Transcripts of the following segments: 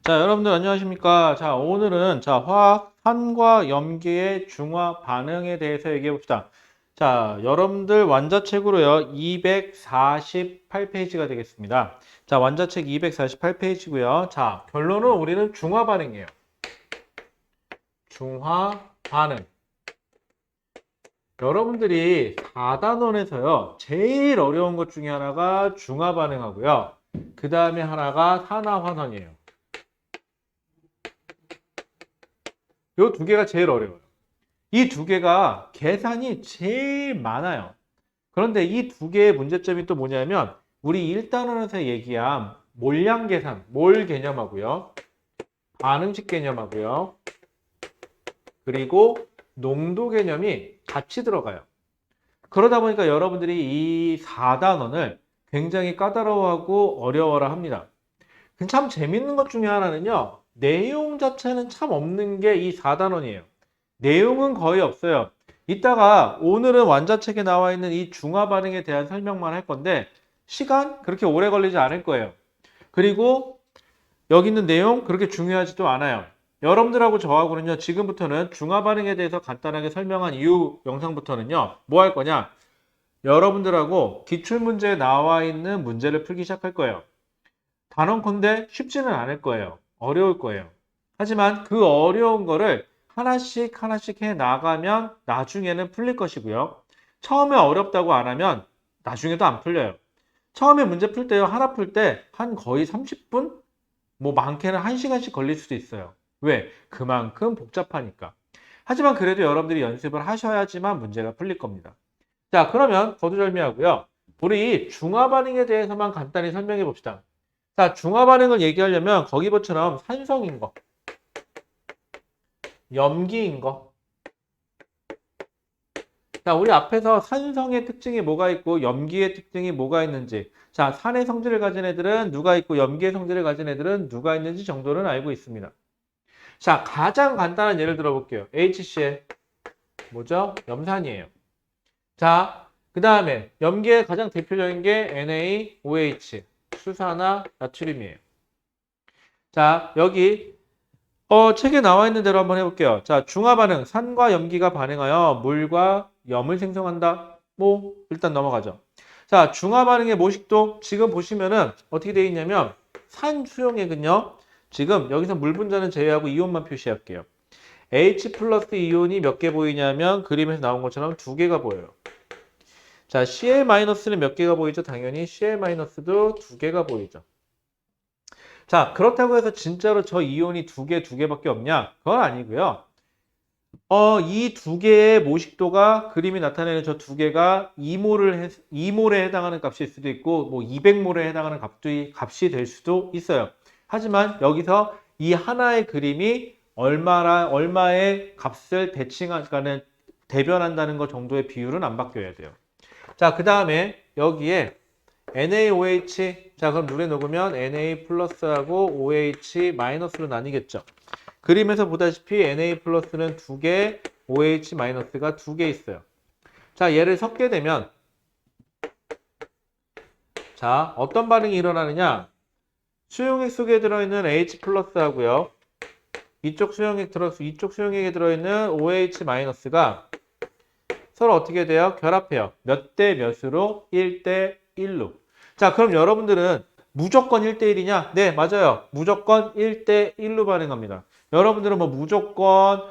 자, 여러분들 안녕하십니까? 자, 오늘은 화학 산과 염기의 중화 반응에 대해서 얘기해 봅시다. 자, 여러분들 완자책으로요. 248페이지가 되겠습니다. 자, 완자책 248페이지고요. 자, 결론은 우리는 중화 반응이에요. 중화 반응. 여러분들이 4단원에서요. 제일 어려운 것 중에 하나가 중화 반응하고요. 그 다음에 하나가 산화환원이에요. 요 두 개가 제일 어려워요. 이 두 개가 계산이 제일 많아요. 그런데 이 두 개의 문제점이 또 뭐냐면 우리 1단원에서 얘기한 몰량 계산, 몰 개념하고요. 반응식 개념하고요. 그리고 농도 개념이 같이 들어가요. 그러다 보니까 여러분들이 이 4단원을 굉장히 까다로워하고 어려워라 합니다. 참 재밌는 것 중에 하나는요. 내용 자체는 참 없는 게 이 4단원이에요. 내용은 거의 없어요. 이따가 오늘은 완자책에 나와 있는 이 중화 반응에 대한 설명만 할 건데 시간 그렇게 오래 걸리지 않을 거예요. 그리고 여기 있는 내용 그렇게 중요하지도 않아요. 여러분들하고 저하고는요. 지금부터는 중화 반응에 대해서 간단하게 설명한 이후 영상부터는요. 뭐 할 거냐? 여러분들하고 기출문제에 나와 있는 문제를 풀기 시작할 거예요. 단언컨대 쉽지는 않을 거예요. 어려울 거예요. 하지만 그 어려운 거를 하나씩 하나씩 해 나가면 나중에는 풀릴 것이고요. 처음에 어렵다고 안 하면 나중에도 안 풀려요. 처음에 문제 풀 때요. 하나 풀 때 한 거의 30분? 뭐 많게는 1시간씩 걸릴 수도 있어요. 왜? 그만큼 복잡하니까. 하지만 그래도 여러분들이 연습을 하셔야지만 문제가 풀릴 겁니다. 자, 그러면 거두절미하고요. 우리 중화 반응에 대해서만 간단히 설명해 봅시다. 자, 중화 반응을 얘기하려면 거기서처럼 산성인 거, 염기인 거. 자, 우리 앞에서 산성의 특징이 뭐가 있고 염기의 특징이 뭐가 있는지. 자, 산의 성질을 가진 애들은 누가 있고 염기의 성질을 가진 애들은 누가 있는지 정도는 알고 있습니다. 자, 가장 간단한 예를 들어볼게요. HCl. 뭐죠? 염산이에요. 자, 그 다음에 염기의 가장 대표적인 게 NaOH. 수산화 나트륨이에요. 자, 여기 책에 나와 있는 대로 한번 해볼게요. 자, 중화 반응, 산과 염기가 반응하여 물과 염을 생성한다. 뭐 일단 넘어가죠. 자, 중화 반응의 모식도 지금 보시면은 어떻게 되어 있냐면 산 수용액은요. 지금 여기서 물 분자는 제외하고 이온만 표시할게요. H 플러스 이온이 몇 개 보이냐면 그림에서 나온 것처럼 두 개가 보여요. 자, Cl 마이너스는 몇 개가 보이죠? 당연히 Cl 마이너스도 두 개가 보이죠. 자, 그렇다고 해서 진짜로 저 이온이 두 개밖에 없냐? 그건 아니고요. 이 두 개의 모식도가 그림이 나타내는 저 두 개가 2몰에 해당하는 값일 수도 있고, 뭐 200몰에 해당하는 값이 될 수도 있어요. 하지만 여기서 이 하나의 그림이 얼마의 값을 대변한다는 것 정도의 비율은 안 바뀌어야 돼요. 자, 그 다음에 여기에 NaOH, 자, 그럼 물에 녹으면 Na 플러스하고 OH 마이너스로 나뉘겠죠. 그림에서 보다시피 Na 플러스는 두 개, OH 마이너스가 두 개 있어요. 자, 얘를 섞게 되면, 자, 어떤 반응이 일어나느냐? 수용액 속에 들어있는 H 플러스하고요. 이쪽 수용액에 들어있는 OH 마이너스가 서로 어떻게 돼요? 결합해요. 몇 대 몇으로? 1대 1로. 자, 그럼 여러분들은 무조건 1대 1이냐? 네, 맞아요. 무조건 1대 1로 반응합니다. 여러분들은 뭐 무조건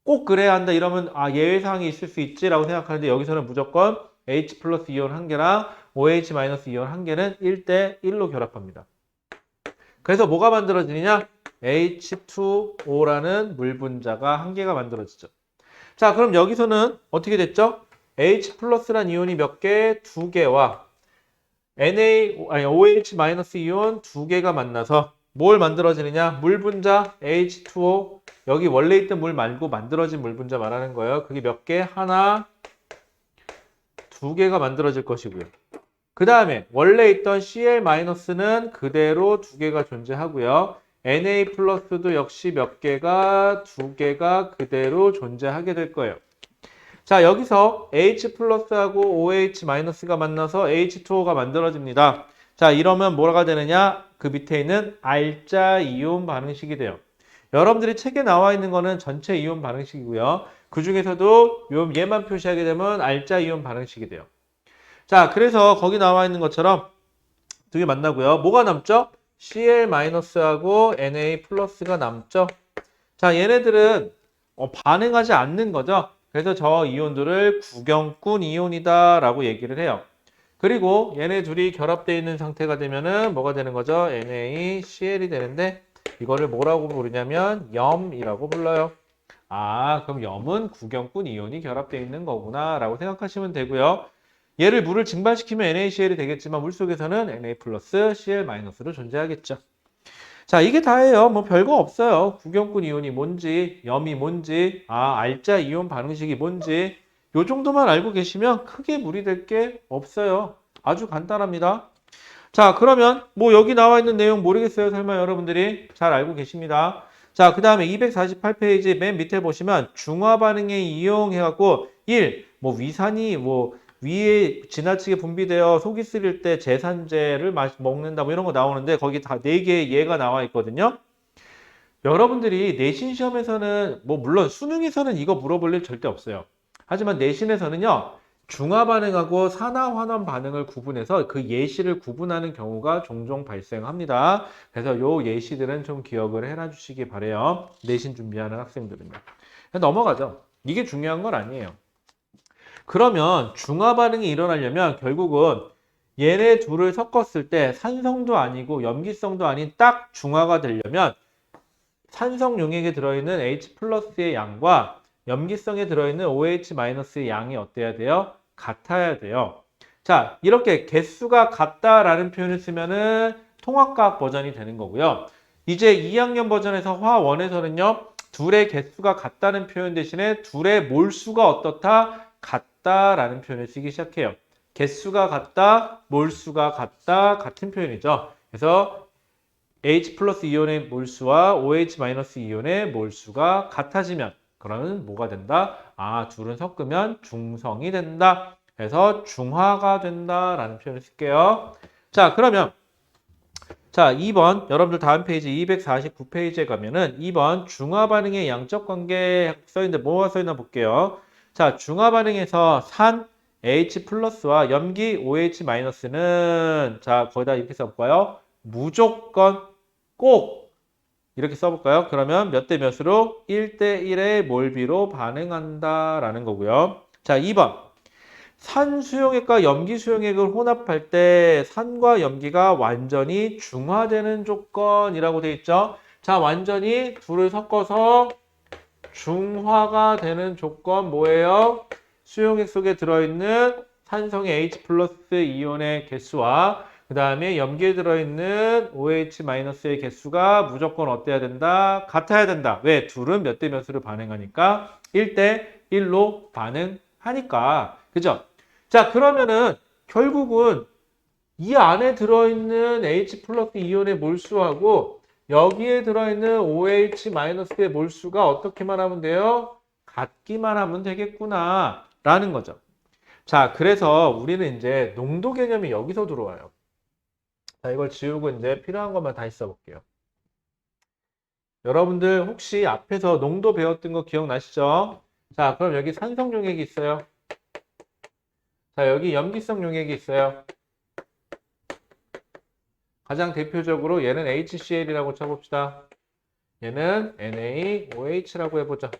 꼭 그래야 한다 이러면 예외사항이 있을 수 있지라고 생각하는데 여기서는 무조건 H 플러스 이온 한 개랑 OH 마이너스 이온 한 개는 1대 1로 결합합니다. 그래서 뭐가 만들어지느냐? H2O라는 물 분자가 한 개가 만들어지죠. 자, 그럼 여기서는 어떻게 됐죠? H 플러스란 이온이 몇 개? 두 개와 OH 마이너스 이온 두 개가 만나서 뭘 만들어지느냐? 물 분자 H2O. 여기 원래 있던 물 말고 만들어진 물 분자 말하는 거예요. 그게 몇 개? 하나, 두 개가 만들어질 것이고요. 그 다음에 원래 있던 Cl 마이너스는 그대로 두 개가 존재하고요. Na 플러스도 역시 몇 개가 두 개가 그대로 존재하게 될 거예요. 자, 여기서 H 플러스하고 OH 마이너스가 만나서 H2O가 만들어집니다. 자, 이러면 뭐가 되느냐? 그 밑에 있는 R자 이온 반응식이 돼요. 여러분들이 책에 나와 있는 거는 전체 이온 반응식이고요. 그 중에서도 얘만 표시하게 되면 R자 이온 반응식이 돼요. 자, 그래서 거기 나와 있는 것처럼 두 개 만나고요. 뭐가 남죠? Cl-하고 Na 플러스가 남죠. 자, 얘네들은 반응하지 않는 거죠. 그래서 저 이온들을 구경꾼 이온이다 라고 얘기를 해요. 그리고 얘네 둘이 결합되어 있는 상태가 되면은 뭐가 되는 거죠? NaCl이 되는데 이거를 뭐라고 부르냐면 염이라고 불러요. 아, 그럼 염은 구경꾼 이온이 결합되어 있는 거구나 라고 생각하시면 되고요. 얘를 물을 증발시키면 NaCl이 되겠지만 물속에서는 Na 플러스 Cl 마이너스로 존재하겠죠. 자, 이게 다예요. 뭐 별거 없어요. 구경꾼 이온이 뭔지, 염이 뭔지, R자 이온 반응식이 뭔지 요 정도만 알고 계시면 크게 무리될 게 없어요. 아주 간단합니다. 자, 그러면 뭐 여기 나와 있는 내용 모르겠어요. 설마 여러분들이 잘 알고 계십니다. 자, 그 다음에 248페이지 맨 밑에 보시면 중화 반응에 이용해갖고 1, 뭐 위산이 뭐 위에 지나치게 분비되어 속이 쓰릴 때 제산제를 먹는다 뭐 이런 거 나오는데 거기 다 4개의 예가 나와 있거든요. 여러분들이 내신 시험에서는 뭐 물론 수능에서는 이거 물어볼 일 절대 없어요. 하지만 내신에서는요. 중화 반응하고 산화 환원 반응을 구분해서 그 예시를 구분하는 경우가 종종 발생합니다. 그래서 요 예시들은 좀 기억을 해놔 주시기 바래요. 내신 준비하는 학생들은요. 넘어가죠. 이게 중요한 건 아니에요. 그러면 중화 반응이 일어나려면 결국은 얘네 둘을 섞었을 때 산성도 아니고 염기성도 아닌 딱 중화가 되려면 산성 용액에 들어있는 H 플러스의 양과 염기성에 들어있는 OH-의 양이 어때야 돼요? 같아야 돼요. 자, 이렇게 개수가 같다라는 표현을 쓰면은 통합과학 버전이 되는 거고요. 이제 2학년 버전에서 화1에서는요. 둘의 개수가 같다는 표현 대신에 둘의 몰수가 어떻다? 같다라는 표현을 쓰기 시작해요. 개수가 같다, 몰수가 같다, 같은 표현이죠. 그래서 H 플러스 이온의 몰수와 OH 마이너스 이온의 몰수가 같아지면 그러면 뭐가 된다? 둘은 섞으면 중성이 된다. 그래서 중화가 된다라는 표현을 쓸게요. 자, 그러면 자, 2번 여러분들 다음 페이지 249페이지에 가면은 2번 중화 반응의 양적 관계 써있는데 뭐가 써있나 볼게요. 자, 중화 반응에서 산 H 플러스와 염기 OH 마이너스는 자, 거기다 이렇게 써볼까요? 무조건 꼭 이렇게 써볼까요? 그러면 몇 대 몇으로? 1대1의 몰비로 반응한다라는 거고요. 자, 2번. 산 수용액과 염기 수용액을 혼합할 때 산과 염기가 완전히 중화되는 조건이라고 돼 있죠. 자, 완전히 둘을 섞어서 중화가 되는 조건 뭐예요? 수용액 속에 들어있는 산성의 H 플러스 이온의 개수와 그 다음에 염기에 들어있는 OH-의 개수가 무조건 어때야 된다? 같아야 된다. 왜? 둘은 몇 대 몇으로 반응하니까? 1대 1로 반응하니까. 그죠? 자, 그러면은 결국은 이 안에 들어있는 H 플러스 이온의 몰수하고 여기에 들어있는 OH-의 몰수가 어떻게만 하면 돼요? 같기만 하면 되겠구나 라는 거죠. 자, 그래서 우리는 이제 농도 개념이 여기서 들어와요. 자, 이걸 지우고 이제 필요한 것만 다시 써볼게요. 여러분들 혹시 앞에서 농도 배웠던 거 기억나시죠? 자, 그럼 여기 산성 용액이 있어요. 자, 여기 염기성 용액이 있어요. 가장 대표적으로 얘는 HCl이라고 쳐봅시다. 얘는 NaOH라고 해보죠.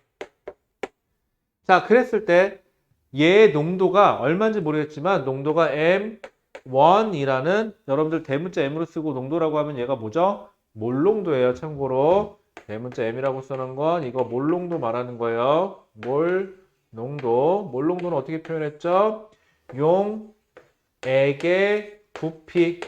자, 그랬을 때 얘의 농도가 얼마인지 모르겠지만 농도가 M1이라는 여러분들 대문자 M으로 쓰고 농도라고 하면 얘가 뭐죠? 몰농도예요. 참고로 대문자 M이라고 쓰는 건 이거 몰농도 말하는 거예요. 몰농도. 몰농도는 어떻게 표현했죠? 용액의 부피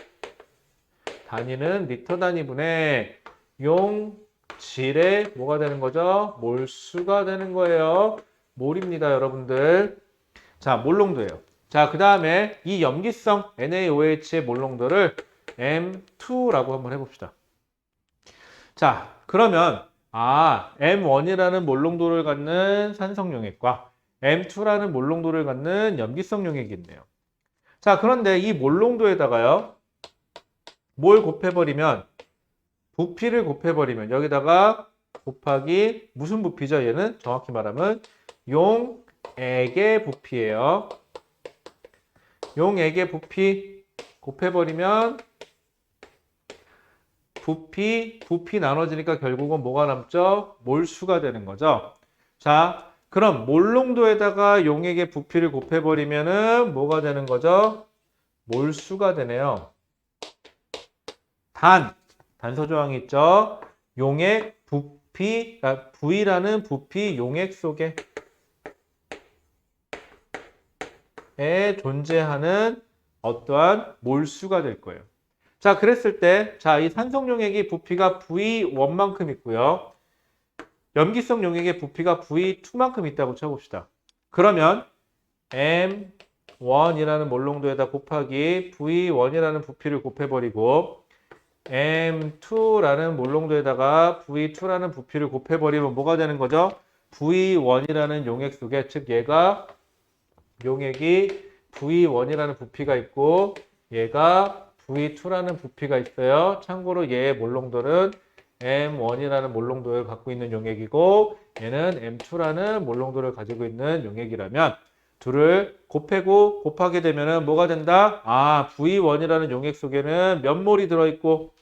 단위는 리터 단위분의 용질의 뭐가 되는 거죠? 몰수가 되는 거예요. 몰입니다, 여러분들. 자, 몰농도예요. 자, 그 다음에 이 염기성 NaOH의 몰농도를 M2라고 한번 해봅시다. 자, 그러면 M1이라는 몰농도를 갖는 산성 용액과 M2라는 몰농도를 갖는 염기성 용액이 있네요. 자, 그런데 이 몰농도에다가요. 뭘 곱해버리면 부피를 곱해버리면 여기다가 곱하기 무슨 부피죠? 얘는 정확히 말하면 용액의 부피예요. 용액의 부피 곱해버리면 부피 나눠지니까 결국은 뭐가 남죠? 몰수가 되는 거죠. 자, 그럼 몰농도에다가 용액의 부피를 곱해버리면은 뭐가 되는 거죠? 몰수가 되네요. 단서 조항이 있죠? 용액 부피, V라는 부피 용액 속에 존재하는 어떠한 몰수가 될 거예요. 자, 그랬을 때, 자, 이 산성 용액이 부피가 V1만큼 있고요. 염기성 용액의 부피가 V2만큼 있다고 쳐봅시다. 그러면 M1이라는 몰농도에다 곱하기 V1이라는 부피를 곱해버리고 M2라는 몰농도에다가 V2라는 부피를 곱해버리면 뭐가 되는 거죠? V1이라는 용액 속에, 즉 얘가 용액이 V1이라는 부피가 있고 얘가 V2라는 부피가 있어요. 참고로 얘의 몰농도는 M1이라는 몰농도를 갖고 있는 용액이고 얘는 M2라는 몰농도를 가지고 있는 용액이라면 둘을 곱하고 곱하게 되면 뭐가 된다? 아, V1이라는 용액 속에는 몇 몰이 들어있고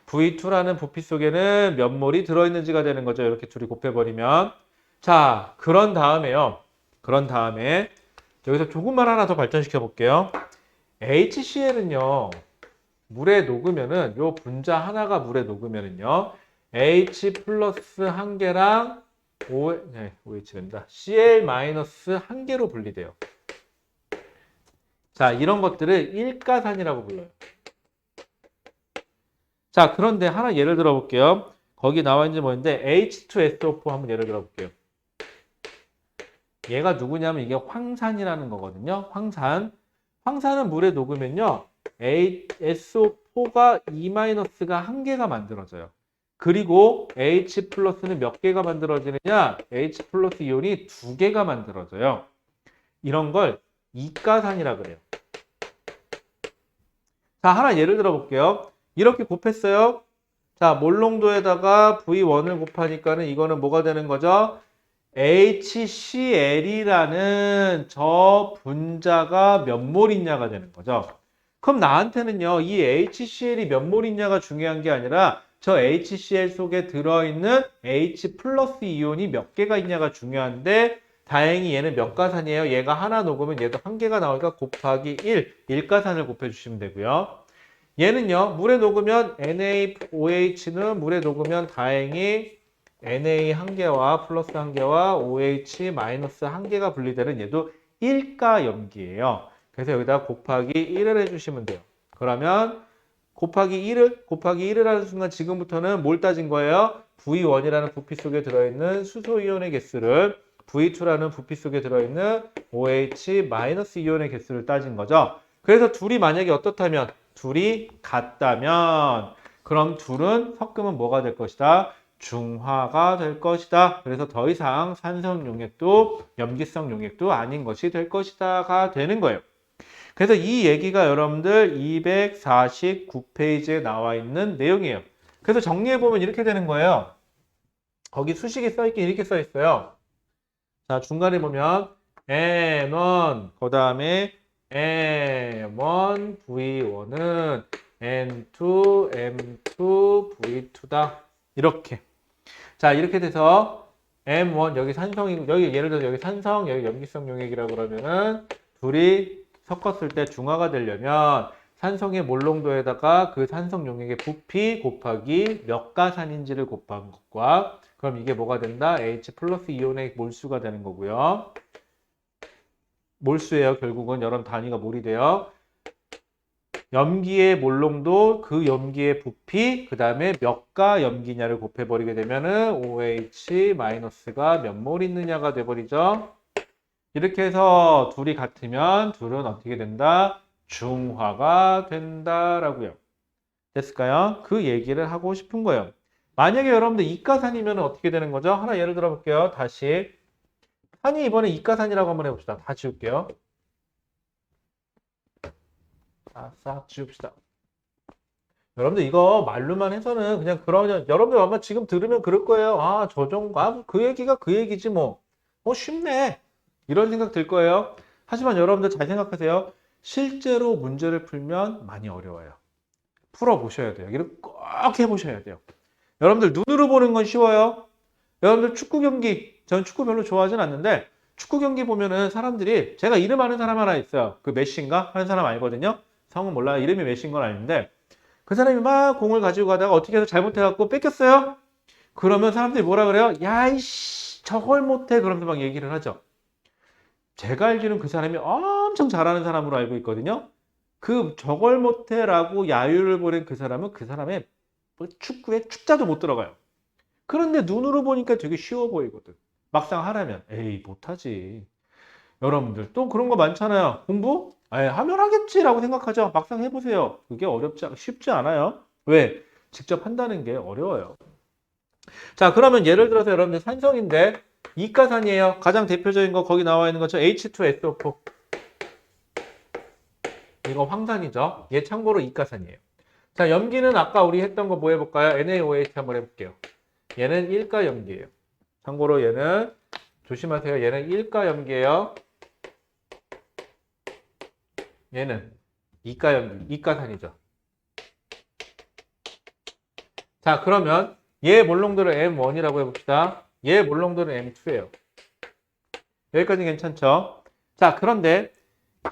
V2라는 부피 속에는 몇 몰이 들어있는지가 되는 거죠. 이렇게 둘이 곱해버리면. 자, 그런 다음에 여기서 조금만 하나 더 발전시켜 볼게요. HCl은요. 물에 녹으면은 요 분자 하나가 물에 녹으면은요. H 플러스 한 개랑 OH된다. Cl 마이너스 한 개로 분리돼요. 자, 이런 것들을 일가산이라고 불러요. 자, 그런데 하나 예를 들어 볼게요. 거기 나와 있는 게 뭐인데 H2SO4 한번 예를 들어 볼게요. 얘가 누구냐면 이게 황산이라는 거거든요. 황산은 물에 녹으면요. SO4가 E-가 한 개가 만들어져요. 그리고 H 플러스는 몇 개가 만들어지느냐? H 플러스 이온이 두 개가 만들어져요. 이런 걸 이가산이라 그래요. 자, 하나 예를 들어 볼게요. 이렇게 곱했어요. 자, 몰농도에다가 V1을 곱하니까는 이거는 뭐가 되는 거죠? HCl이라는 저 분자가 몇 몰 있냐가 되는 거죠. 그럼 나한테는요, 이 HCl이 몇 몰 있냐가 중요한 게 아니라 저 HCl 속에 들어있는 H 플러스 이온이 몇 개가 있냐가 중요한데 다행히 얘는 몇 가산이에요? 얘가 하나 녹으면 얘도 한 개가 나오니까 곱하기 1가산을 곱해주시면 되고요. 얘는요, 물에 녹으면 NaOH는 물에 녹으면 다행히 Na 한 개와 플러스 한 개와 OH 마이너스 한 개가 분리되는 얘도 1가 염기예요. 그래서 여기다 곱하기 1을 해주시면 돼요. 그러면 곱하기 1을 하는 순간 지금부터는 뭘 따진 거예요? V1이라는 부피 속에 들어있는 수소이온의 개수를 V2라는 부피 속에 들어있는 OH 마이너스 이온의 개수를 따진 거죠. 그래서 둘이 만약에 어떻다면 둘이 같다면 그럼 둘은 섞으면 뭐가 될 것이다? 중화가 될 것이다. 그래서 더 이상 산성 용액도 염기성 용액도 아닌 것이 될 것이다가 되는 거예요. 그래서 이 얘기가 여러분들 249페이지에 나와 있는 내용이에요. 그래서 정리해보면 이렇게 되는 거예요. 거기 수식이 써있긴 이렇게 써있어요. 자, 중간에 보면 N1, 그 다음에 M1, V1은 N2, M2, V2다. 이렇게. 자, 이렇게 돼서 M1, 여기 산성이, 여기 예를 들어서 여기 산성, 여기 염기성 용액이라고 그러면은 둘이 섞었을 때 중화가 되려면 산성의 몰농도에다가 그 산성 용액의 부피 곱하기 몇 가산인지를 곱한 것과 그럼 이게 뭐가 된다? H 플러스 이온의 몰수가 되는 거고요. 몰수예요. 결국은 여러 단위가 몰이 돼요. 염기의 몰농도, 그 염기의 부피, 그 다음에 몇 가 염기냐를 곱해버리게 되면은 OH-가 몇 몰 있느냐가 돼버리죠. 이렇게 해서 둘이 같으면 둘은 어떻게 된다? 중화가 된다라고요. 됐을까요? 그 얘기를 하고 싶은 거예요. 만약에 여러분들 이가산이면 어떻게 되는 거죠? 하나 예를 들어 볼게요. 다시. 산이 이번에 이가산이라고 한번 해봅시다. 다 지울게요. 자, 싹 지웁시다. 여러분들 이거 말로만 해서는 그냥 그런, 여러분들 아마 지금 들으면 그럴 거예요. 아, 저 정도, 그 얘기가 그 얘기지 뭐. 쉽네. 이런 생각 들 거예요. 하지만 여러분들 잘 생각하세요. 실제로 문제를 풀면 많이 어려워요. 풀어보셔야 돼요. 이걸 꼭 해보셔야 돼요. 여러분들 눈으로 보는 건 쉬워요. 여러분들 축구 경기, 전 축구 별로 좋아하진 않는데 축구 경기 보면은 사람들이, 제가 이름 아는 사람 하나 있어요. 그 메시인가 하는 사람 알거든요. 성은 몰라요. 이름이 메시인 건 아닌데 그 사람이 막 공을 가지고 가다가 어떻게 해서 잘못해갖고 뺏겼어요. 그러면 사람들이 뭐라 그래요? 야, 이씨, 저걸 못해. 그러면서 막 얘기를 하죠. 제가 알기로는 그 사람이 엄청 잘하는 사람으로 알고 있거든요. 그 저걸 못해라고 야유를 보낸 그 사람은 그 사람의 축구에 축자도 못 들어가요. 그런데 눈으로 보니까 되게 쉬워 보이거든. 막상 하라면 에이 못하지. 여러분들 또 그런 거 많잖아요. 공부? 에이, 하면 하겠지라고 생각하죠. 막상 해보세요. 그게 쉽지 않아요. 왜? 직접 한다는 게 어려워요. 자, 그러면 예를 들어서 여러분들 산성인데 이가산이에요. 가장 대표적인 거 거기 나와 있는 것처 H2SO4. 이거 황산이죠. 얘 참고로 이가산이에요. 자, 염기는 아까 우리 했던 거 뭐 해볼까요? NaOH 한번 해볼게요. 얘는 1가 염기예요. 참고로 얘는 조심하세요. 얘는 1가 염기예요. 얘는 2가 염기, 이가산이죠. 자, 그러면 얘 몰롱도를 M1이라고 해봅시다. 얘 몰롱도는 M2예요. 여기까지 괜찮죠? 자, 그런데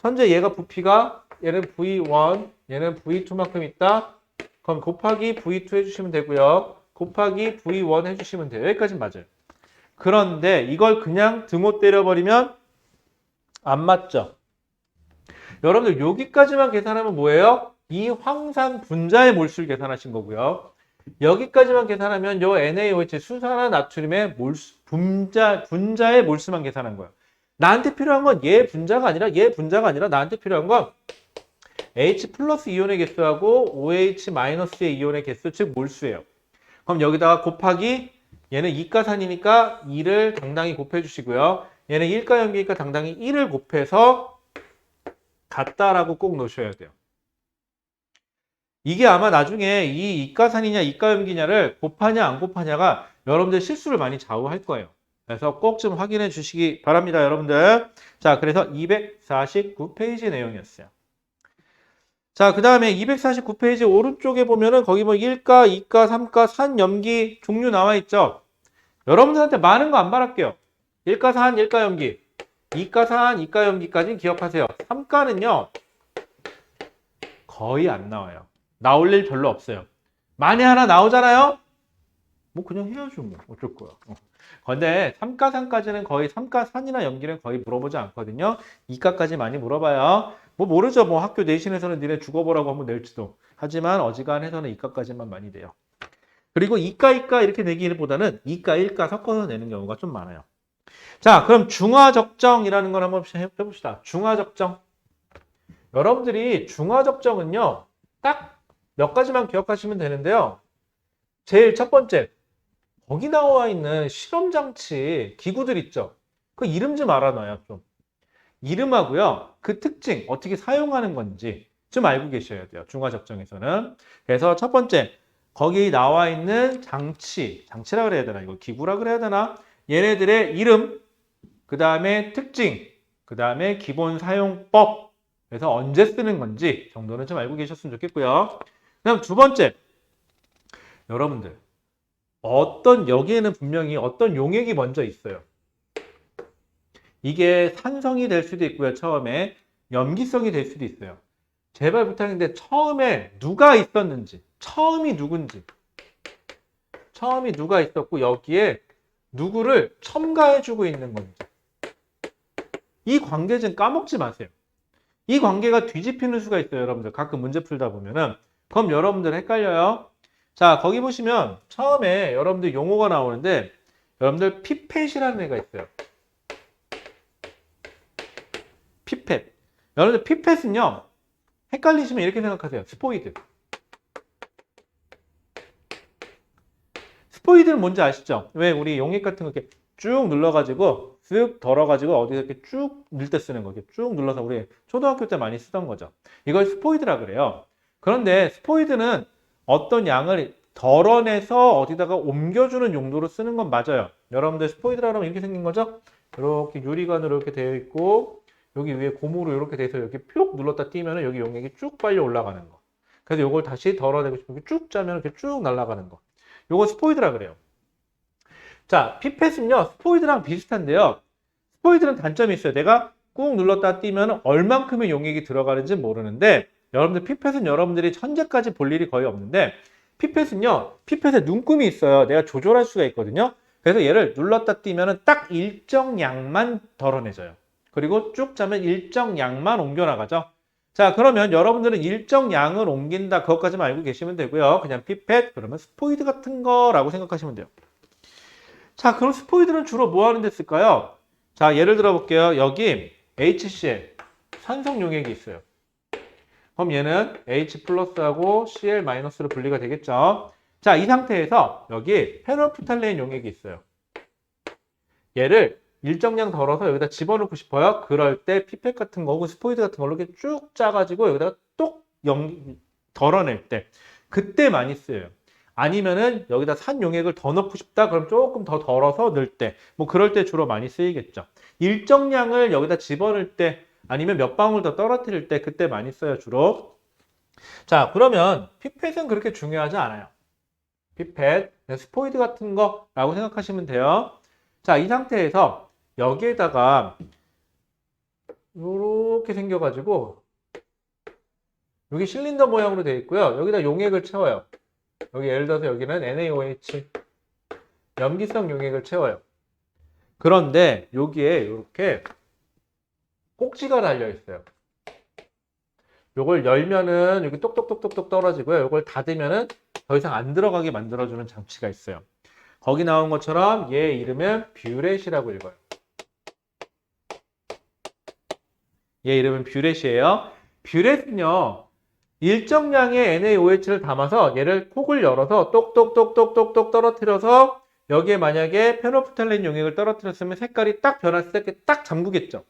현재 얘가 부피가 얘는 V1, 얘는 V2만큼 있다. 그럼 곱하기 V2 해주시면 되고요. 곱하기 V1 해주시면 돼요. 여기까지는 맞아요. 그런데 이걸 그냥 등호 때려버리면 안 맞죠? 여러분들 여기까지만 계산하면 뭐예요? 이 황산 분자의 몰수를 계산하신 거고요. 여기까지만 계산하면 요 NaOH 수산화 나트륨의 분자의 몰수만 계산한 거예요. 나한테 필요한 건 얘 분자가 아니라 나한테 필요한 건 H 플러스 이온의 개수하고 OH 마이너스의 이온의 개수, 즉 몰수예요. 그럼 여기다가 곱하기 얘는 이가산이니까 2를 당당히 곱해 주시고요. 얘는 1가 염기니까 당당히 1을 곱해서 같다라고 꼭 넣으셔야 돼요. 이게 아마 나중에 이 이가산이냐 이가염기냐를 곱하냐 안 곱하냐가 여러분들 실수를 많이 좌우할 거예요. 그래서 꼭 좀 확인해 주시기 바랍니다, 여러분들. 자, 그래서 249페이지 내용이었어요. 자, 그 다음에 249페이지 오른쪽에 보면은 거기 뭐 1가, 2가, 3가, 산염기 종류 나와 있죠. 여러분들한테 많은 거 안 말할게요. 1가 산, 1가 염기. 2가 산, 2가 염기까지는 기억하세요. 3가는요. 거의 안 나와요. 나올 일 별로 없어요. 만에 하나 나오잖아요? 뭐 그냥 해야죠 뭐. 어쩔 거야. 근데 3가 산까지는 거의 3가 산이나 염기는 거의 물어보지 않거든요. 2가까지 많이 물어봐요. 뭐 모르죠. 뭐 학교 내신에서는 니네 죽어보라고 한번 낼지도. 하지만 어지간해서는 2가까지만 많이 돼요. 그리고 2가 이렇게 내기보다는 2가 1가 섞어서 내는 경우가 좀 많아요. 자, 그럼 중화적정이라는 걸 한번 해봅시다. 중화적정. 여러분들이 중화적정은요. 딱 몇 가지만 기억하시면 되는데요. 제일 첫 번째, 거기 나와 있는 실험장치 기구들 있죠. 그 이름 좀 알아놔요. 좀 이름하고요. 그 특징, 어떻게 사용하는 건지 좀 알고 계셔야 돼요. 중화적정에서는. 그래서 첫 번째, 거기 나와 있는 장치라 그래야 되나? 이거 기구라 그래야 되나? 얘네들의 이름, 그 다음에 특징, 그 다음에 기본 사용법, 그래서 언제 쓰는 건지 정도는 좀 알고 계셨으면 좋겠고요. 그다음 두 번째, 여러분들 여기에는 분명히 어떤 용액이 먼저 있어요. 이게 산성이 될 수도 있고요. 처음에 염기성이 될 수도 있어요. 제발 부탁인데 처음에 누가 있었는지, 처음이 누군지, 처음이 누가 있었고 여기에 누구를 첨가해주고 있는 건지, 이 관계 좀 까먹지 마세요. 이 관계가 뒤집히는 수가 있어요. 여러분들 가끔 문제 풀다 보면은. 그럼 여러분들 헷갈려요. 자, 거기 보시면 처음에 여러분들 용어가 나오는데 여러분들 피펫이라는 애가 있어요. 피펫. 여러분들 피펫은요. 헷갈리시면 이렇게 생각하세요. 스포이드. 스포이드는 뭔지 아시죠? 왜 우리 용액 같은 거 이렇게 쭉 눌러가지고 쓱 덜어가지고 어디서 이렇게 쭉 넣을 때 쓰는 거. 이렇게 쭉 눌러서 우리 초등학교 때 많이 쓰던 거죠. 이걸 스포이드라 그래요. 그런데 스포이드는 어떤 양을 덜어내서 어디다가 옮겨주는 용도로 쓰는 건 맞아요. 여러분들 스포이드라면 이렇게 생긴 거죠? 이렇게 유리관으로 이렇게 되어 있고 여기 위에 고무로 이렇게 돼서 이렇게 쭉 눌렀다 띄면은 여기 용액이 쭉 빨려 올라가는 거. 그래서 이걸 다시 덜어내고 싶으면 쭉 짜면 이렇게 쭉 날아가는 거. 요거 스포이드라 그래요. 자, 피펫은요, 스포이드랑 비슷한데요. 스포이드는 단점이 있어요. 내가 꾹 눌렀다 띄면 얼만큼의 용액이 들어가는지 모르는데, 여러분들 피펫은 여러분들이 현재까지 볼 일이 거의 없는데, 피펫은요, 피펫에 눈금이 있어요. 내가 조절할 수가 있거든요. 그래서 얘를 눌렀다 띄면 딱 일정 양만 덜어내줘요. 그리고 쭉 짜면 일정 양만 옮겨나가죠. 자, 그러면 여러분들은 일정 양을 옮긴다. 그것까지만 알고 계시면 되고요. 그냥 피펫, 그러면 스포이드 같은 거라고 생각하시면 돼요. 자, 그럼 스포이드는 주로 뭐 하는 데 쓸까요? 자, 예를 들어 볼게요. 여기 HCl, 산성 용액이 있어요. 그럼 얘는 H 플러스하고 Cl 마이너스로 분리가 되겠죠. 자, 이 상태에서 여기 페놀프탈레인 용액이 있어요. 얘를 일정량 덜어서 여기다 집어넣고 싶어요. 그럴 때 피펫 같은 거 혹은 스포이드 같은 걸로 이렇게 쭉 짜가지고 여기다가 똑 덜어낼 때 그때 많이 쓰여요. 아니면은 여기다 산 용액을 더 넣고 싶다 그럼 조금 더 덜어서 넣을 때 뭐 그럴 때 주로 많이 쓰이겠죠. 일정량을 여기다 집어넣을 때 아니면 몇 방울 더 떨어뜨릴 때 그때 많이 써요 주로. 자, 그러면 피펫은 그렇게 중요하지 않아요. 피펫, 스포이드 같은 거라고 생각하시면 돼요. 자, 이 상태에서 여기에다가 이렇게 생겨가지고 여기 실린더 모양으로 되어 있고요. 여기다 용액을 채워요. 여기 예를 들어서 여기는 NaOH 염기성 용액을 채워요. 그런데 여기에 이렇게 꼭지가 달려 있어요. 요걸 열면은 여기 똑똑똑똑똑 떨어지고요. 요걸 닫으면은 더 이상 안 들어가게 만들어주는 장치가 있어요. 거기 나온 것처럼 얘 이름은 뷰렛이라고 읽어요. 얘 이름은 뷰렛이에요. 뷰렛은요, 일정량의 NaOH를 담아서 얘를 폭을 열어서 똑똑똑똑똑똑 떨어뜨려서 여기에 만약에 페놀프탈레인 용액을 떨어뜨렸으면 색깔이 딱 변했을 때 딱 잠그겠죠.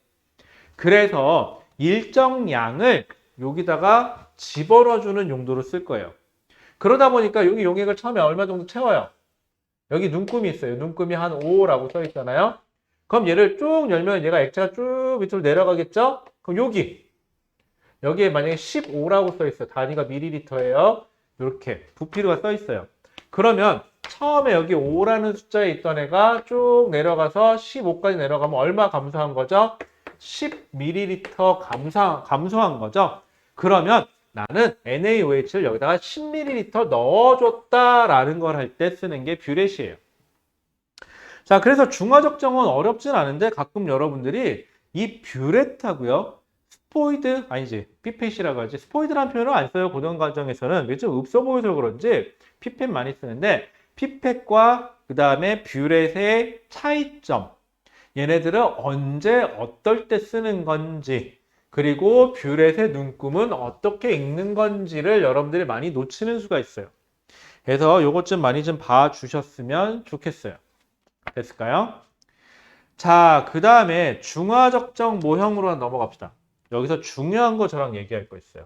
그래서 일정량을 여기다가 집어넣어주는 용도로 쓸 거예요. 그러다 보니까 여기 용액을 처음에 얼마 정도 채워요. 여기 눈금이 있어요. 눈금이 한 5라고 써 있잖아요. 그럼 얘를 쭉 열면 얘가 액체가 쭉 밑으로 내려가겠죠? 그럼 여기에 만약에 15라고 써 있어요. 단위가 밀리리터예요. 이렇게 부피가 써 있어요. 그러면 처음에 여기 5라는 숫자에 있던 애가 쭉 내려가서 15까지 내려가면 얼마 감소한 거죠? 10ml 감소한 거죠. 그러면 나는 NaOH를 여기다가 10ml 넣어줬다라는 걸 할 때 쓰는 게 뷰렛이에요. 자, 그래서 중화적 정은 어렵진 않은데 가끔 여러분들이 이 뷰렛하고요. 스포이드, 아니지, 피펫이라고 하지. 스포이드라는 표현을 안 써요. 고등 과정에서는. 요즘 없어 보여서 그런지 피펫 많이 쓰는데 피펫과 그 다음에 뷰렛의 차이점. 얘네들은 언제 어떨 때 쓰는 건지 그리고 뷰렛의 눈금은 어떻게 읽는 건지를 여러분들이 많이 놓치는 수가 있어요. 그래서 요것 좀 많이 좀 봐주셨으면 좋겠어요. 됐을까요? 자, 그 다음에 중화적정 모형으로 넘어갑시다. 여기서 중요한 거 저랑 얘기할 거 있어요.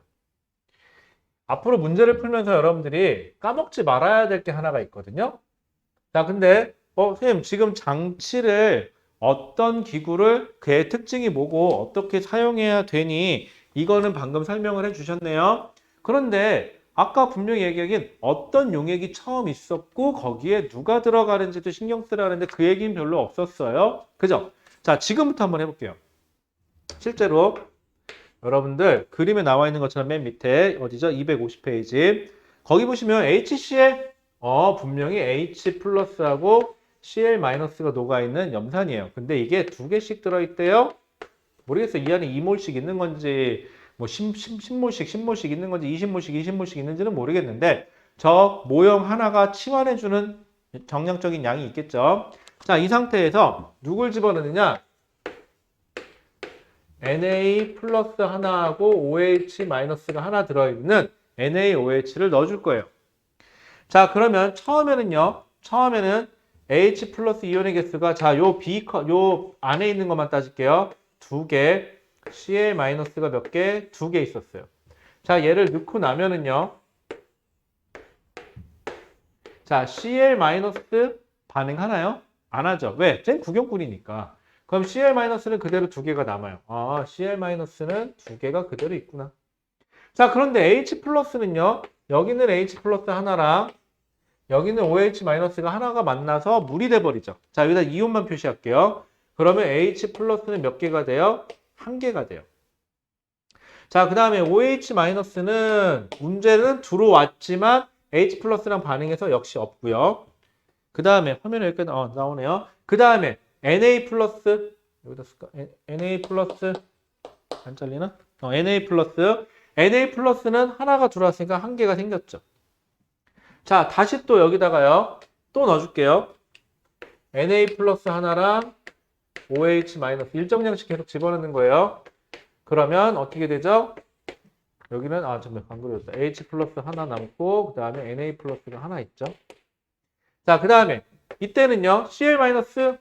앞으로 문제를 풀면서 여러분들이 까먹지 말아야 될 게 하나가 있거든요. 자, 근데 선생님 지금 장치를 어떤 기구를 그의 특징이 뭐고 어떻게 사용해야 되니 이거는 방금 설명을 해주셨네요. 그런데 아까 분명히 얘기하긴 어떤 용액이 처음 있었고 거기에 누가 들어가는지도 신경 쓰라는데 그 얘기는 별로 없었어요. 그죠? 자, 지금부터 한번 해볼게요. 실제로 여러분들 그림에 나와 있는 것처럼 맨 밑에 어디죠? 250페이지 거기 보시면 HCl 분명히 H 플러스하고 Cl 마이너스가 녹아있는 염산이에요. 근데 이게 2개씩 들어있대요. 모르겠어요. 이 안에 2몰씩 있는 건지 뭐 10몰씩 10몰씩 있는 건지 20몰씩 20몰씩 있는지는 모르겠는데 저 모형 하나가 치환해주는 정량적인 양이 있겠죠. 자, 이 상태에서 누굴 집어넣느냐? Na 플러스 하나하고 OH 마이너스가 하나 들어있는 NaOH를 넣어줄 거예요. 자, 그러면 처음에는 H 플러스 이온의 개수가 요 안에 있는 것만 따질게요. 2개, Cl 마이너스가 몇 개? 2개 있었어요. 자, 얘를 넣고 나면은요. 자, Cl 마이너스 반응하나요? 안 하죠. 왜? 쟤는 구경꾼이니까. 그럼 Cl 마이너스는 그대로 두 개가 남아요. 아, Cl 마이너스는 두 개가 그대로 있구나. 자, 그런데 H 플러스는요. 여기는 H 플러스 하나랑 여기는 OH 마이너스가 하나가 만나서 물이 돼버리죠. 자, 여기다 이온만 표시할게요. 그러면 H 플러스는 몇 개가 돼요? 한 개가 돼요. 자, 그 다음에 OH 마이너스는 문제는 들어왔지만 H 플러스랑 반응해서 역시 없고요. 그 다음에 화면에 여기까지 나오네요. 그 다음에 Na 플러스 여기다 쓸까? Na 플러스 안 잘리나? Na 플러스 Na 플러스는 하나가 들어왔으니까 한 개가 생겼죠. 자, 다시 또 여기다가요. 또 넣어줄게요. Na 플러스 하나랑 OH 마이너스 일정량씩 계속 집어넣는 거예요. 그러면 어떻게 되죠? 여기는 잠깐만 안 그려졌다. H 플러스 하나 남고 그 다음에 Na 플러스가 하나 있죠. 자, 그 다음에 이때는요. Cl 마이너스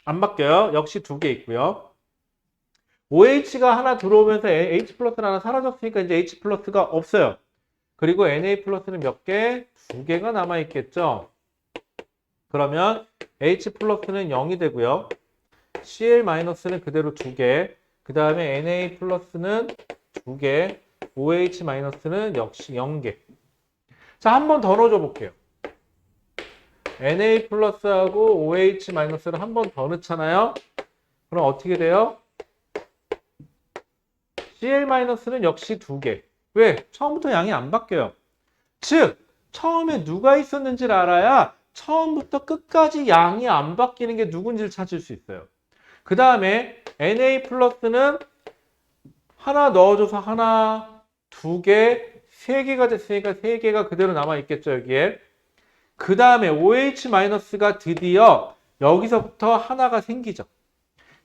안 바뀌어요. 역시 두 개 있고요. OH가 하나 들어오면서 H 플러스가 하나 사라졌으니까 이제 H 플러스가 없어요. 그리고 Na 플러스는 몇 개? 두 개가 남아있겠죠. 그러면 H 플러스는 0이 되고요. Cl 마이너스는 그대로 두 개. 그 다음에 Na 플러스는 두 개. OH 마이너스는 역시 0개. 자, 한 번 더 넣어줘 볼게요. Na 플러스하고 OH 마이너스를 한 번 더 넣잖아요. 그럼 어떻게 돼요? Cl 마이너스는 역시 두 개. 왜? 처음부터 양이 안 바뀌어요. 즉, 처음에 누가 있었는지를 알아야 처음부터 끝까지 양이 안 바뀌는 게 누군지를 찾을 수 있어요. 그 다음에 Na 플러스는 하나 넣어줘서 하나, 두 개, 세 개가 됐으니까 세 개가 그대로 남아있겠죠, 여기에. 그 다음에 OH 마이너스가 드디어 여기서부터 하나가 생기죠.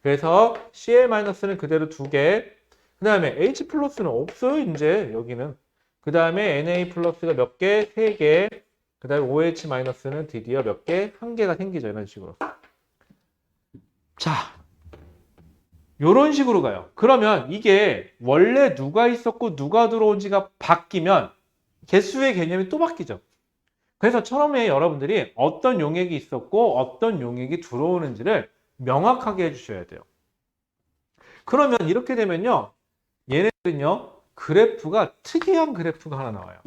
그래서 Cl 마이너스는 그대로 두 개. 그 다음에 H 플러스는 없어요, 이제 여기는. 그 다음에 Na 플러스가 몇 개? 세 개. 그 다음에 OH 마이너스는 드디어 몇 개? 한 개가 생기죠, 이런 식으로. 자, 이런 식으로 가요. 그러면 이게 원래 누가 있었고 누가 들어온지가 바뀌면 개수의 개념이 또 바뀌죠. 그래서 처음에 여러분들이 어떤 용액이 있었고 어떤 용액이 들어오는지를 명확하게 해주셔야 돼요. 그러면 이렇게 되면요. 얘네들은요. 그래프가 특이한 그래프가 하나 나와요.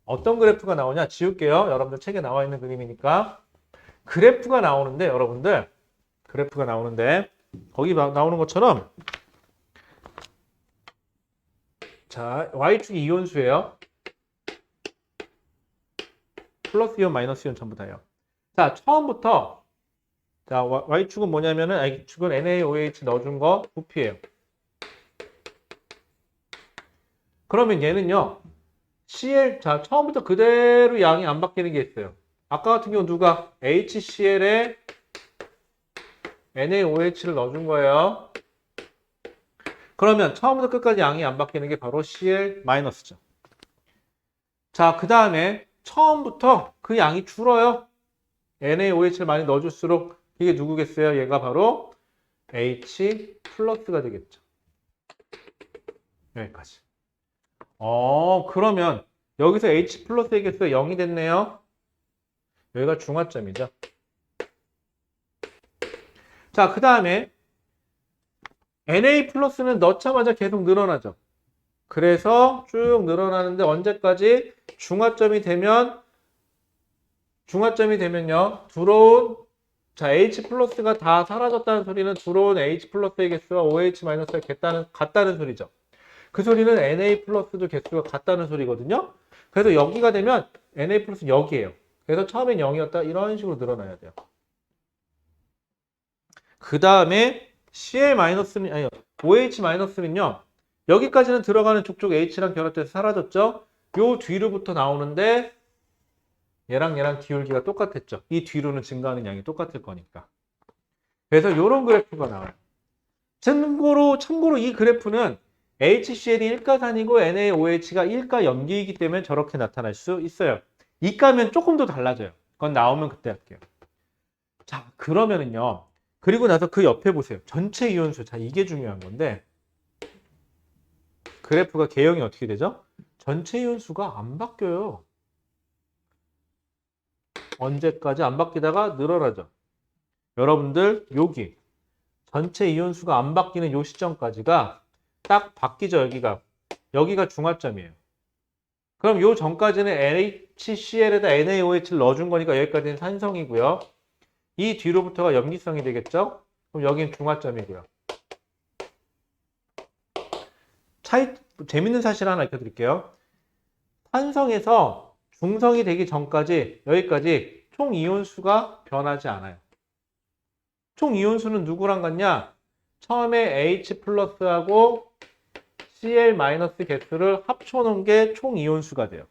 어떤 그래프가 나오냐? 지울게요. 여러분들 책에 나와 있는 그림이니까. 그래프가 나오는데 여러분들 그래프가 나오는데 거기 나오는 것처럼 자, Y축이 이온수예요. 플러스 이온, 마이너스 이온 전부 다요. 자, 처음부터 자, Y축은 뭐냐면은 X축은 NaOH 넣어준 거 부피예요. 그러면 얘는요. Cl, 자, 처음부터 그대로 양이 안 바뀌는 게 있어요. 아까 같은 경우 누가 HCl에 NaOH를 넣어준 거예요. 그러면 처음부터 끝까지 양이 안 바뀌는 게 바로 Cl-죠. 자, 그 다음에 처음부터 그 양이 줄어요. NaOH를 많이 넣어줄수록 이게 누구겠어요? 얘가 바로 H 플러스가 되겠죠. 여기까지. 그러면 여기서 H 플러스의 개수가 0이 됐네요. 여기가 중화점이죠. 자, 그 다음에 Na 플러스는 넣자마자 계속 늘어나죠. 그래서 쭉 늘어나는데 언제까지? 중화점이 되면요. 들어온 자, H 플러스가 다 사라졌다는 소리는 들어온 H 플러스의 개수와 OH 마이너스가 같다는 소리죠. 그 소리는 Na 플러스도 개수가 같다는 소리거든요. 그래서 여기가 되면 Na 플러스 여기예요. 그래서 처음엔 0이었다. 이런 식으로 늘어나야 돼요. 그 다음에 Cl 마이너스는 아니요. OH 마이너스는요. 여기까지는 들어가는 족족 H랑 결합돼서 사라졌죠. 요 뒤로부터 나오는데 얘랑 기울기가 똑같았죠. 이 뒤로는 증가하는 양이 똑같을 거니까. 그래서 이런 그래프가 나와요. 참고로 이 그래프는 HCl이 일가산이고 NaOH가 일가염기이기 때문에 저렇게 나타날 수 있어요. 이가면 조금 더 달라져요. 그건 나오면 그때 할게요. 자, 그러면은요. 그리고 나서 그 옆에 보세요. 전체 이온수. 자, 이게 중요한 건데 그래프가 개형이 어떻게 되죠? 전체 이온수가 안 바뀌어요. 언제까지 안 바뀌다가 늘어나죠. 여러분들 여기 전체 이온수가 안 바뀌는 요 시점까지가 딱 바뀌죠. 여기가 중화점이에요. 그럼 요 전까지는 NaCl에다 NaOH를 넣어준 거니까 여기까지는 산성이고요. 이 뒤로부터가 염기성이 되겠죠? 그럼 여기는 중화점이고요. 재밌는 사실 하나 알려드릴게요. 산성에서 중성이 되기 전까지 여기까지 총 이온수가 변하지 않아요. 총 이온수는 누구랑 같냐? 처음에 H 플러스하고 Cl 마이너스 개수를 합쳐놓은 게 총 이온수가 돼요.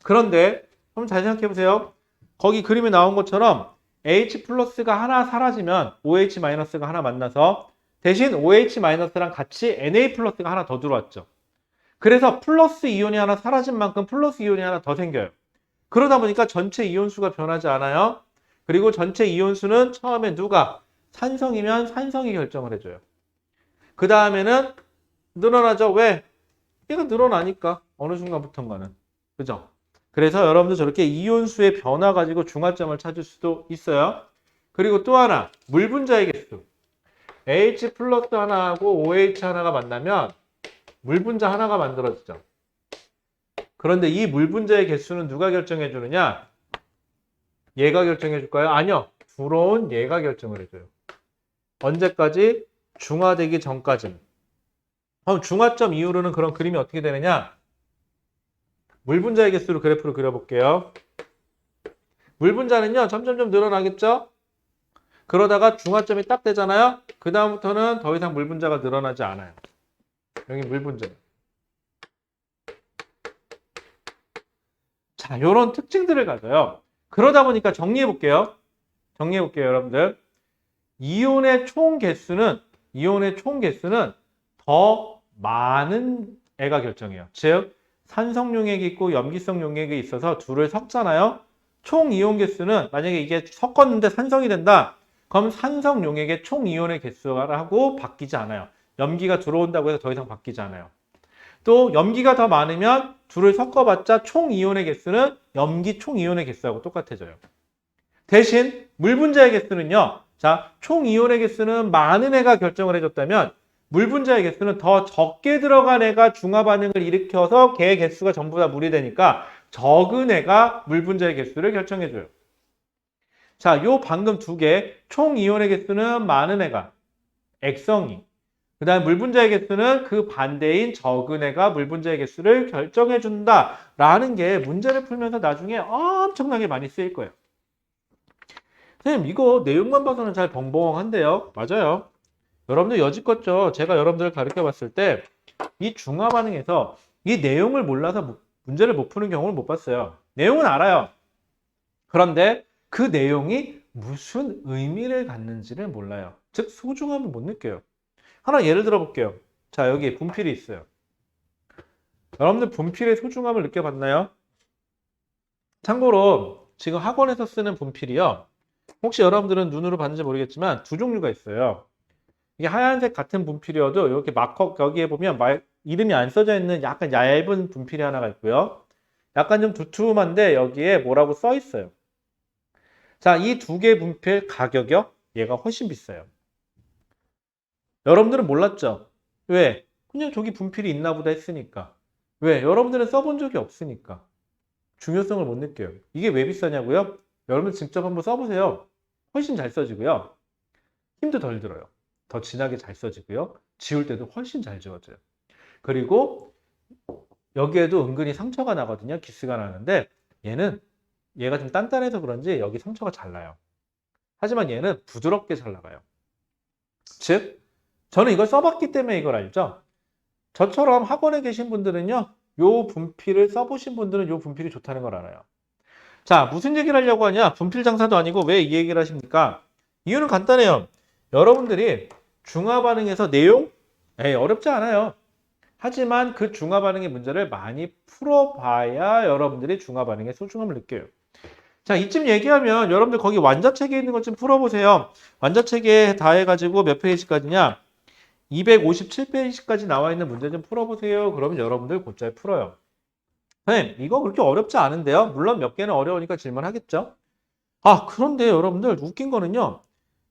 그런데 한번 잘 생각해 보세요. 거기 그림에 나온 것처럼 H 플러스가 하나 사라지면 OH 마이너스가 하나 만나서 대신 OH 마이너스랑 같이 Na 플러스가 하나 더 들어왔죠. 그래서 플러스 이온이 하나 사라진 만큼 플러스 이온이 하나 더 생겨요. 그러다 보니까 전체 이온수가 변하지 않아요. 그리고 전체 이온수는 처음에 누가? 산성이면 산성이 결정을 해줘요. 그 다음에는 늘어나죠. 왜? 얘가 늘어나니까 어느 순간부터인가는. 그죠? 그래서 여러분들 저렇게 이온수의 변화 가지고 중화점을 찾을 수도 있어요. 그리고 또 하나, 물 분자의 개수. H 플러스 하나하고 OH 하나가 만나면 물 분자 하나가 만들어지죠. 그런데 이 물 분자의 개수는 누가 결정해 주느냐? 얘가 결정해 줄까요? 아니요. 들어온 얘가 결정을 해줘요. 언제까지? 중화되기 전까지는. 그럼 중화점 이후로는 그런 그림이 어떻게 되느냐? 물 분자의 개수로 그래프를 그려볼게요. 물 분자는요, 점점점 늘어나겠죠? 그러다가 중화점이 딱 되잖아요? 그 다음부터는 더 이상 물 분자가 늘어나지 않아요. 여기 물 분자. 자, 이런 특징들을 가져요. 그러다 보니까 정리해볼게요. 여러분들. 이온의 총 개수는 더 많은 애가 결정해요. 즉, 산성 용액이 있고 염기성 용액이 있어서 둘을 섞잖아요. 총 이온 개수는 만약에 이게 섞었는데 산성이 된다. 그럼 산성 용액의 총 이온의 개수하고 바뀌지 않아요. 염기가 들어온다고 해서 더 이상 바뀌지 않아요. 또 염기가 더 많으면 둘을 섞어봤자 총 이온의 개수는 염기 총 이온의 개수하고 똑같아져요. 대신 물 분자의 개수는요. 자, 총 이온의 개수는 많은 애가 결정을 해줬다면 물 분자의 개수는 더 적게 들어간 애가 중화 반응을 일으켜서 걔 개수가 전부 다 물이 되니까 적은 애가 물 분자의 개수를 결정해줘요. 자, 요 방금 두 개, 총 이온의 개수는 많은 애가 액성이, 그 다음 물 분자의 개수는 그 반대인 적은 애가 물 분자의 개수를 결정해준다 라는 게 문제를 풀면서 나중에 엄청나게 많이 쓰일 거예요. 선생님, 이거 내용만 봐서는 잘 벙벙한데요? 맞아요. 여러분들 여지껏 제가 여러분들을 가르쳐 봤을 때 이 중화 반응에서 이 내용을 몰라서 문제를 못 푸는 경우를 못 봤어요. 내용은 알아요. 그런데 그 내용이 무슨 의미를 갖는지를 몰라요. 즉 소중함을 못 느껴요. 하나 예를 들어 볼게요. 자, 여기 분필이 있어요. 여러분들 분필의 소중함을 느껴봤나요? 참고로 지금 학원에서 쓰는 분필이요. 혹시 여러분들은 눈으로 봤는지 모르겠지만 두 종류가 있어요. 이게 하얀색 같은 분필이어도 이렇게 마커 여기에 보면 이름이 안 써져 있는 약간 얇은 분필이 하나가 있고요. 약간 좀 두툼한데 여기에 뭐라고 써 있어요. 자, 이 두 개의 분필 가격이요. 얘가 훨씬 비싸요. 여러분들은 몰랐죠? 왜? 그냥 저기 분필이 있나 보다 했으니까. 왜? 여러분들은 써본 적이 없으니까. 중요성을 못 느껴요. 이게 왜 비싸냐고요? 여러분 직접 한번 써보세요. 훨씬 잘 써지고요. 힘도 덜 들어요. 더 진하게 잘 써지고요. 지울 때도 훨씬 잘 지워져요. 그리고 여기에도 은근히 상처가 나거든요. 기스가 나는데 얘가 좀 단단해서 그런지 여기 상처가 잘 나요. 하지만 얘는 부드럽게 잘 나가요. 즉, 저는 이걸 써봤기 때문에 이걸 알죠. 저처럼 학원에 계신 분들은요. 요 분필을 써보신 분들은 요 분필이 좋다는 걸 알아요. 자, 무슨 얘기를 하려고 하냐? 분필 장사도 아니고 왜 이 얘기를 하십니까? 이유는 간단해요. 여러분들이 중화 반응에서 내용? 어렵지 않아요. 하지만 그 중화 반응의 문제를 많이 풀어봐야 여러분들이 중화 반응의 소중함을 느껴요. 자, 이쯤 얘기하면 여러분들 거기 완자책에 있는 것 좀 풀어보세요. 완자책에 다 해가지고 몇 페이지까지냐? 257페이지까지 나와 있는 문제 좀 풀어보세요. 그러면 여러분들 곧잘 풀어요. 선생님, 이거 그렇게 어렵지 않은데요? 물론 몇 개는 어려우니까 질문하겠죠? 아, 그런데 여러분들 웃긴 거는요.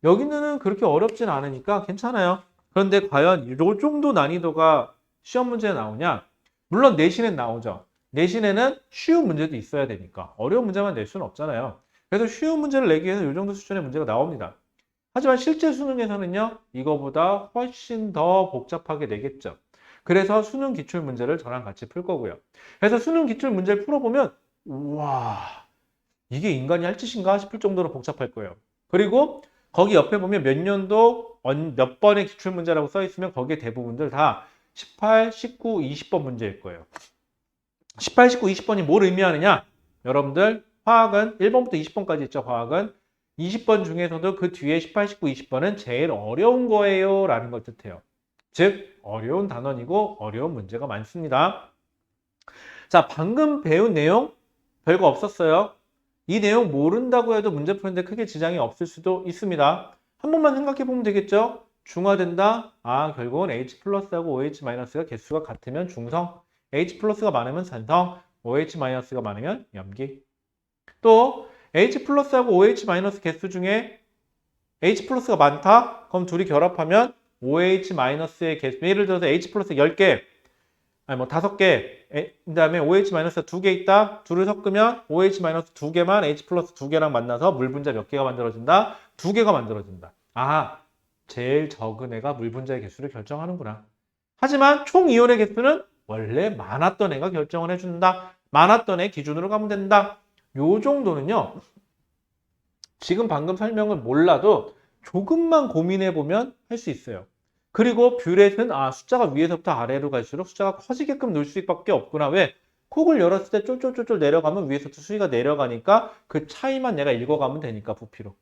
여기는 그렇게 어렵진 않으니까 괜찮아요. 그런데 과연 이 정도 난이도가 시험 문제에 나오냐? 물론 내신엔 나오죠. 내신에는 쉬운 문제도 있어야 되니까 어려운 문제만 낼 수는 없잖아요. 그래서 쉬운 문제를 내기 위해서 이 정도 수준의 문제가 나옵니다. 하지만 실제 수능에서는요, 이거보다 훨씬 더 복잡하게 내겠죠. 그래서 수능 기출 문제를 저랑 같이 풀 거고요. 그래서 수능 기출 문제를 풀어보면, 우와, 이게 인간이 할 짓인가 싶을 정도로 복잡할 거예요. 그리고 거기 옆에 보면 몇 년도 몇 번의 기출 문제라고 써 있으면 거기에 대부분들 다 18, 19, 20번 문제일 거예요. 18, 19, 20번이 뭘 의미하느냐? 여러분들 화학은 1번부터 20번까지 있죠. 화학은 20번 중에서도 그 뒤에 18, 19, 20번은 제일 어려운 거예요 라는 걸 뜻해요. 즉 어려운 단원이고 어려운 문제가 많습니다. 자, 방금 배운 내용 별거 없었어요. 이 내용 모른다고 해도 문제 푸는데 크게 지장이 없을 수도 있습니다. 한 번만 생각해 보면 되겠죠? 중화된다? 아, 결국은 H 플러스하고 OH 마이너스가 개수가 같으면 중성, H 플러스가 많으면 산성, OH 마이너스가 많으면 염기. 또 H 플러스하고 OH 마이너스 개수 중에 H 플러스가 많다? 그럼 둘이 결합하면 OH 마이너스의 개수, 예를 들어서 H 플러스 10개, 아니 뭐 5개, 그 다음에 OH 마이너스 2개 있다. 둘을 섞으면 OH 마이너스 2개만 H 플러스 2개랑 만나서 물 분자 몇 개가 만들어진다? 2개가 만들어진다. 아, 제일 적은 애가 물 분자의 개수를 결정하는구나. 하지만 총 이온의 개수는 원래 많았던 애가 결정을 해준다. 많았던 애 기준으로 가면 된다. 요 정도는요. 지금 방금 설명을 몰라도 조금만 고민해 보면 할 수 있어요. 그리고 뷰렛은 숫자가 위에서부터 아래로 갈수록 숫자가 커지게끔 넣을 수밖에 없구나. 왜? 콕을 열었을 때 쫄쫄쫄쫄 내려가면 위에서부터 수위가 내려가니까 그 차이만 내가 읽어가면 되니까 부피로.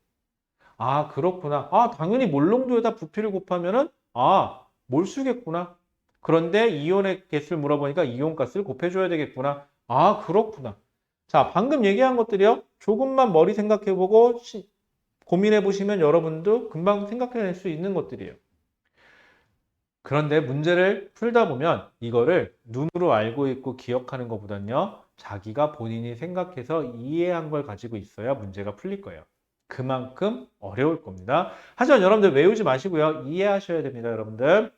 아, 그렇구나. 아, 당연히 몰농도에다 부피를 곱하면은 몰수겠구나. 그런데 이온의 개수를 물어보니까 이온가스를 곱해줘야 되겠구나. 아, 그렇구나. 자, 방금 얘기한 것들이요. 조금만 머리 생각해보고 고민해보시면 여러분도 금방 생각해낼 수 있는 것들이에요. 그런데 문제를 풀다 보면 이거를 눈으로 알고 있고 기억하는 것보다는요. 자기가 본인이 생각해서 이해한 걸 가지고 있어야 문제가 풀릴 거예요. 그만큼 어려울 겁니다. 하지만 여러분들 외우지 마시고요. 이해하셔야 됩니다, 여러분들.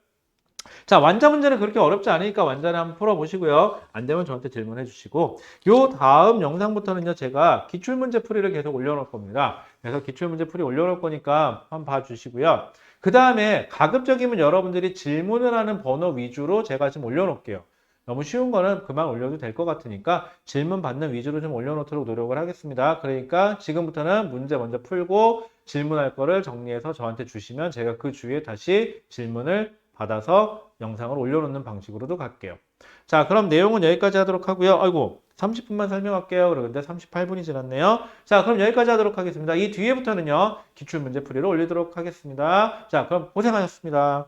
자, 완자 문제는 그렇게 어렵지 않으니까 완자를 한번 풀어보시고요. 안 되면 저한테 질문해 주시고 요 다음 영상부터는요. 제가 기출문제 풀이를 계속 올려놓을 겁니다. 그래서 기출문제 풀이 올려놓을 거니까 한번 봐주시고요. 그 다음에 가급적이면 여러분들이 질문을 하는 번호 위주로 제가 지금 올려놓을게요. 너무 쉬운 거는 그만 올려도 될 것 같으니까 질문 받는 위주로 좀 올려놓도록 노력을 하겠습니다. 그러니까 지금부터는 문제 먼저 풀고 질문할 거를 정리해서 저한테 주시면 제가 그 주위에 다시 질문을 받아서 영상을 올려놓는 방식으로도 갈게요. 자, 그럼 내용은 여기까지 하도록 하고요. 아이고, 30분만 설명할게요. 그런데 38분이 지났네요. 자, 그럼 여기까지 하도록 하겠습니다. 이 뒤에부터는요, 기출문제 풀이를 올리도록 하겠습니다. 자, 그럼 고생하셨습니다.